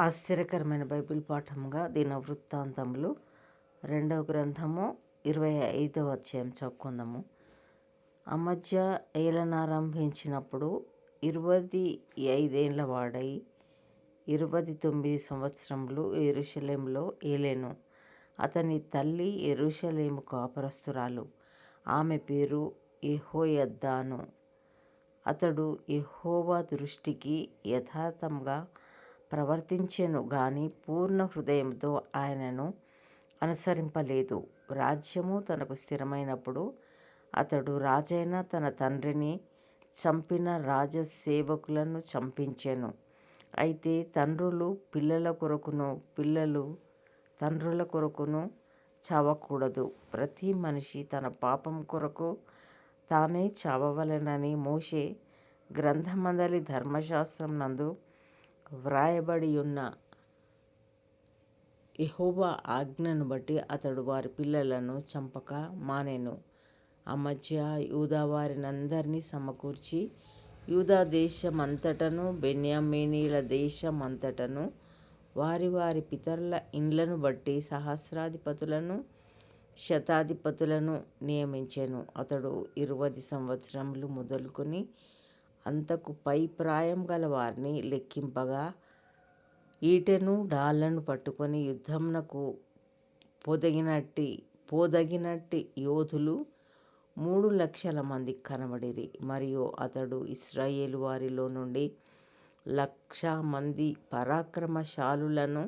ఆశ్చర్యకరమైన బైబిల్ పాఠంగా దినవృత్తాంతములు 2వ గ్రంథము 25వ అధ్యాయం చదువుకుందాము. అమజ్యా ఏలనారంభించినప్పుడు 25 వాడై 29 సంవత్సరములు యెరూషలేములో ఏలెను. అతని తల్లి యెరూషలేము కాపురస్తురాలు. ఆమె పేరు యెహోయద్దాను. అతడు యెహోవా దృష్టికి యథార్థంగా ప్రవర్తించెను గాని పూర్ణ హృదయంతో ఆయనను అనుసరింపలేదు. రాజ్యము తనకు స్థిరమైనప్పుడు అతడు రాజైన తన తండ్రిని చంపిన రాజసేవకులను చంపించెను. అయితే తండ్రులు పిల్లల కొరకును, పిల్లలు తండ్రుల కొరకును చావకూడదు. ప్రతి మనిషి తన పాపం కొరకు తానే చావవలెనని మోషే గ్రంథమందలి ధర్మశాస్త్రం నందు వ్రాయబడియున్న యెహోవా ఆజ్ఞను బట్టి అతడు వారి పిల్లలను చంపక మానెను. అమజ్యా యూదా వారినందరినీ సమకూర్చి యూదా దేశమంతటను బెన్యామీనీల దేశమంతటను వారి వారి పితరుల ఇండ్లను బట్టి సహస్రాధిపతులను శతాధిపతులను నియమించెను. అతడు 20 సంవత్సరములు మొదలుకొని అంతకు పై ప్రాయం గల వారిని లెక్కింపగా ఈటెను డాళ్లను పట్టుకొని యుద్ధమునకు పోదగినట్టి యోధులు 3,00,000 మంది కనబడిరి. మరియు అతడు ఇశ్రాయేలు వారిలో నుండి 1,00,000 మంది పరాక్రమశాలులను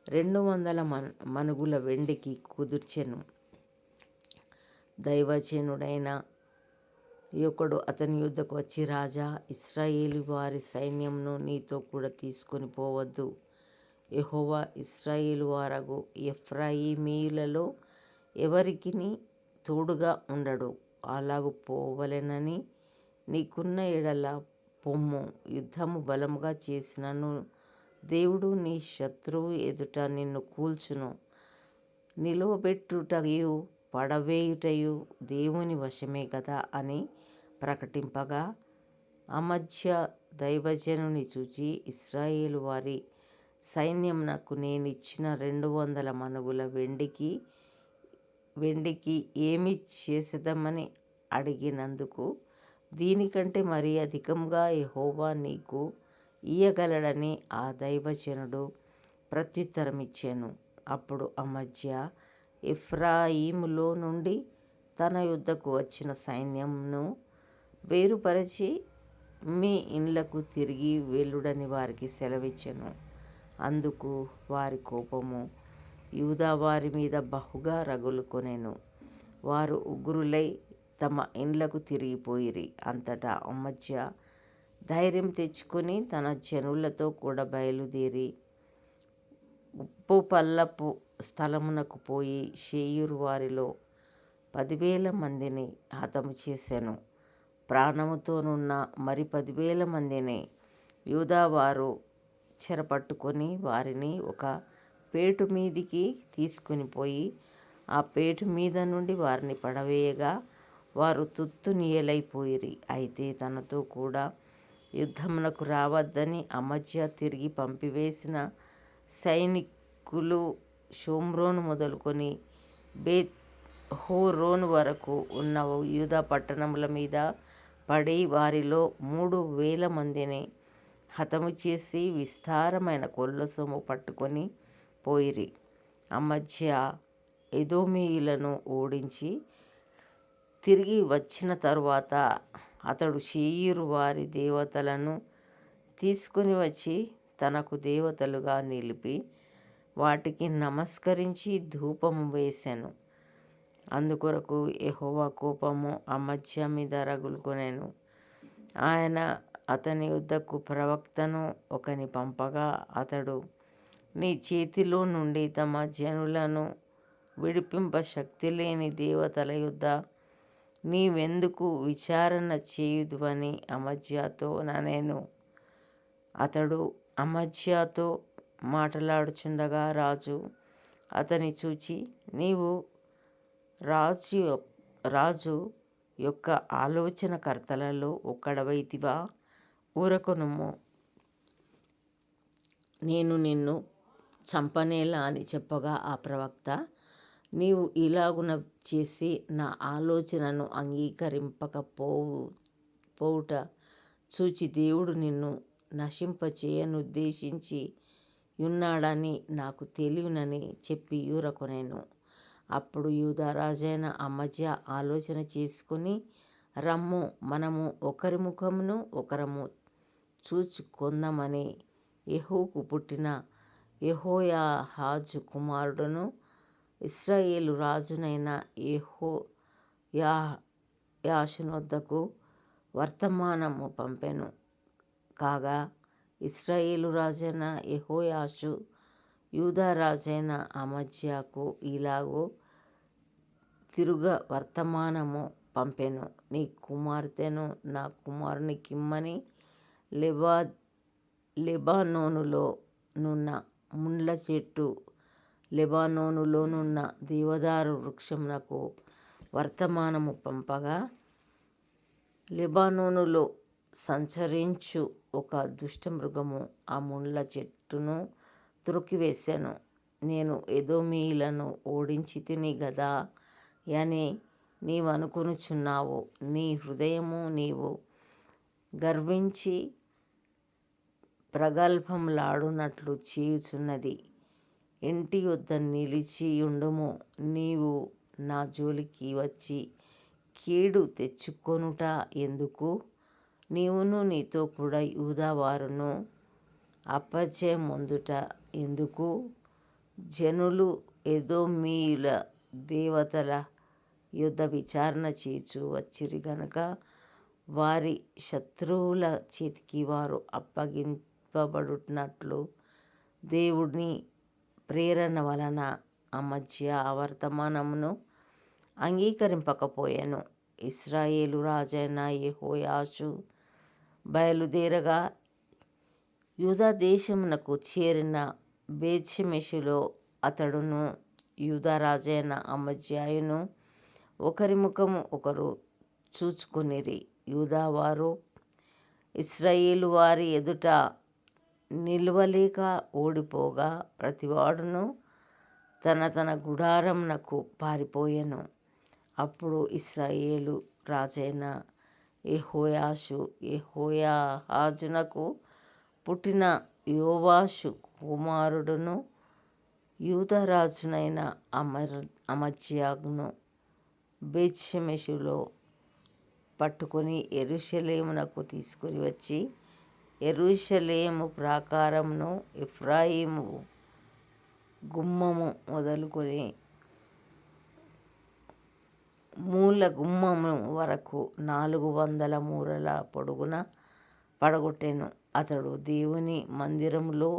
200 మణుగుల వెండికి కుదుర్చెను. దైవజనుడైన ఒకడు అతని యొద్దకు వచ్చి, రాజా, ఇశ్రాయేలు వారి సైన్యమును నీతో కూడా తీసుకొని పోవద్దు. యెహోవా ఇశ్రాయేలు వారగు ఎఫ్రాయిమీయులలో ఎవరికిని తోడుగా ఉండడు. అలాగు పోవలెనని నీకున్న ఎడల పొమ్ము. యుద్ధము బలముగా చేసినను దేవుడు నీ శత్రువు ఎదుట నిన్ను కూల్చును. నిలువబెట్టుటయు పడవేయుటయు దేవుని వశమే గదా అని ప్రకటింపగా అమజ్యా దైవజనుని చూచి, ఇశ్రాయేలు వారి సైన్యమునకు నేనిచ్చిన 200 మణుగుల వెండికి ఏమి చేసెదమని అడిగినందుకు, దీనికంటే మరీ అధికముగా యెహోవా నీకు ఇయ్యగలడని ఆ దైవజనుడు ప్రత్యుత్తరమిచ్చెను. అప్పుడు అమజ్యా ఎఫ్రాయిములో నుండి తన యొద్దకు వచ్చిన సైన్యమును వేరుపరచి, మీ ఇండ్లకు తిరిగి వెళ్ళుడని వారికి సెలవిచ్చెను. అందుకు వారి కోపము యూదా వారి మీద బహుగా రగులుకొనెను. వారు ఉగ్రులై తమ ఇండ్లకు తిరిగిపోయిరి. అంతటా అమజ్యా ధైర్యం తెచ్చుకొని తన జనులతో కూడా బయలుదేరి ఉప్పు పల్లపు స్థలమునకు పోయి షేయూరు వారిలో 10,000 మందిని హతము చేసెను. ప్రాణముతోనున్న మరి 10,000 మందిని యూదావారు చెరపట్టుకొని వారిని ఒక పేటు మీదికి తీసుకొని పోయి ఆ పేటు మీద నుండి వారిని పడవేయగా వారు తుత్తునియలైపోయిరి. అయితే తనతో కూడా యుద్ధమునకు రావద్దని అమజ్యా తిరిగి పంపివేసిన సైనికులు షోమ్రోను మొదలుకొని బేత్ హోరోను వరకు ఉన్న యూదా పట్టణముల మీద పడి వారిలో 3,000 మందిని హతము చేసి విస్తారమైన కొల్ల సొమ్ము పట్టుకొని పోయిరి. అమజ్యా ఎదోమీయులను ఓడించి తిరిగి వచ్చిన తరువాత అతడు షేయూరు వారి దేవతలను తీసుకొని వచ్చి తనకు దేవతలుగా నిలిపి వాటికి నమస్కరించి ధూపము వేసెను. అందుకొరకు యెహోవా కోపము అమజ్యా మీద రగులుకొనెను. ఆయన అతని యొద్దకు ప్రవక్తను ఒకని పంపగా అతడు, నీ చేతిలో నుండి తమ జనులను విడిపింప శక్తిలేని దేవతల యొద్ద నీవెందుకు విచారణ చేయుదువని అమజ్యాతో ననెను. అతడు అమజ్యాతో మాటలాడుచుండగా రాజు అతని చూచి, నీవు రాజు యొక్క ఆలోచనకర్తలలో ఒకడవైతివా? ఊరకొనుము. నేను నిన్ను చంపనేలా అని చెప్పగా ఆ ప్రవక్త, నీవు ఇలాగున చేసి నా ఆలోచనను అంగీకరింపకపోవుట చూచి దేవుడు నిన్ను నశింపచేయనుద్దేశించి యున్నాడని నాకు తెలియనని చెప్పి ఊరకొనెను. అప్పుడు యూదారాజైన అమజ్య ఆలోచన చేసుకుని, రమ్ము, మనము ఒకరి ముఖమును ఒకరము చూచుకొందామని యెహూకు పుట్టిన యెహోయాహాజు కుమారుడును ఇశ్రాయేలు రాజునైన యెహోయాషునొద్దకు వర్తమానము పంపెను. కాగా ఇశ్రాయేలు రాజైన యెహోయాషు యూదారాజైన అమజ్యాకు ఇలాగు తిరుగ వర్తమానము పంపెను, నీ కుమార్తెను నా కుమారునికిమ్మని లెబానోనులో నున్న ముండ్ల చెట్టు, లెబానోనులో నున్న దేవదారు వృక్షమునకు వర్తమానము పంపగా, లెబానోనులో సంచరించు ఒక దుష్టమృగము ఆ ముండ్ల చెట్టును త్రొక్కివేసెను. నేను ఎదోమీయులను ఓడించితిని గదా యని నీవనుకొనుచున్నావు. నీ హృదయము నీవు గర్వించి ప్రగల్భములాడునట్లు చేయుచున్నది. ఇంటి యొద్ద నిలిచియుండుము. నీవు నా జోలికి వచ్చి కీడు తెచ్చుకొనుట ఎందుకు? నీవును నీతో కూడా యూదావారును అపజయమొందుట ఎందుకు? జనులు ఎదోమీయుల దేవతల యొద్ద విచారణ చేయుచు వచ్చిరి గనుక వారి శత్రువుల చేతికి వారు అప్పగింపబడునట్లు దేవుని ప్రేరణ వలన అమజ్య ఆ వర్తమానమును అంగీకరింపకపోయెను. ఇశ్రాయేలు రాజైన యెహోయాషు బయలుదేరగా యూదా దేశమునకు చేరిన బేత్షెమెషులో అతడును యూదారాజైన అమజ్యాయును ఒకరి ముఖము ఒకరు చూచుకొనిరి. యూదావారు ఇశ్రాయేలు వారి ఎదుట నిలువలేక ఓడిపోగా ప్రతివాడును తన తన గుడారమునకు పారిపోయెను. అప్పుడు ఇశ్రాయేలు రాజైన యెహోయాషు యెహోయాహాజునకు పుట్టిన యోవాషు కుమారుడును యూదారాజునైన అమజ్యాను బేత్షెమెషులో పట్టుకొని యెరూషలేమునకు తీసుకొని వచ్చి, యెరూషలేము ప్రాకారమును ఎఫ్రాయిము గుమ్మము మొదలుకొని మూల గుమ్మము వరకు 400 మూరల పొడుగున పడగొట్టెను. అతడు దేవుని మందిరములో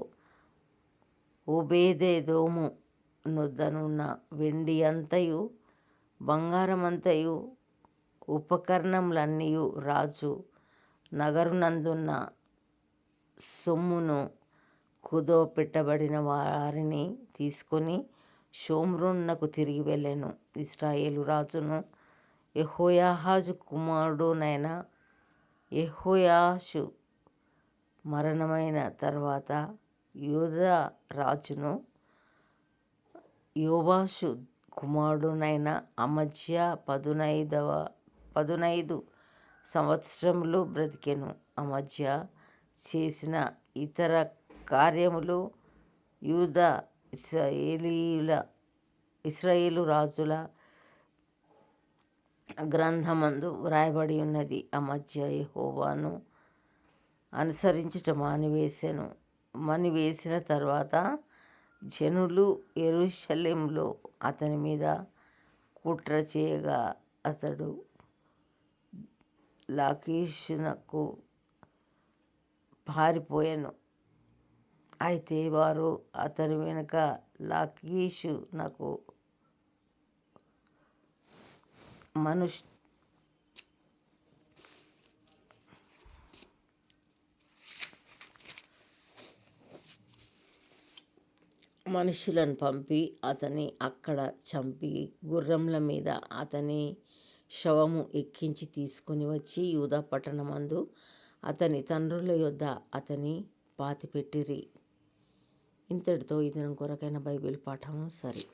ఓబేదెదోము నొద్దనున్న వెండి అంతయు బంగారమంతయు ఉపకరణములన్నీయు రాజు నగరునందున్న సొమ్మును కుదోపెట్టబడిన వారిని తీసుకొని షోమ్రోనునకు తిరిగి వెళ్ళెను. ఇశ్రాయేలు రాజును యెహోయాహాజు కుమారుడునైన యెహోయాషు మరణమైన తరువాత యూదా రాజును యోవాషు కుమారుడునైన అమజ్య 15 సంవత్సరములు బ్రతికెను. అమజ్య చేసిన ఇతర కార్యములు యూదా ఇశ్రాయేలు రాజుల గ్రంథమందు వ్రాయబడి ఉన్నది. అమజ్య యెహోవాను అనుసరించుట మానివేసిన తరువాత జనులు యెరూషలేములో అతని మీద కుట్ర చేయగా అతడు లాకీషునకు పారిపోయెను. అయితే వారు అతని వెనుక లాకీషునకు మనుషులను పంపి అతని అక్కడ చంపి గుర్రముల మీద అతని శవము ఎక్కించి తీసుకొని వచ్చి యూదా పట్టణమందు అతని తండ్రుల యొద్ద అతని పాతిపెట్టిరి. ఇంతటితో ఈ దినం కొరకైన బైబిల్ పాఠము సరి.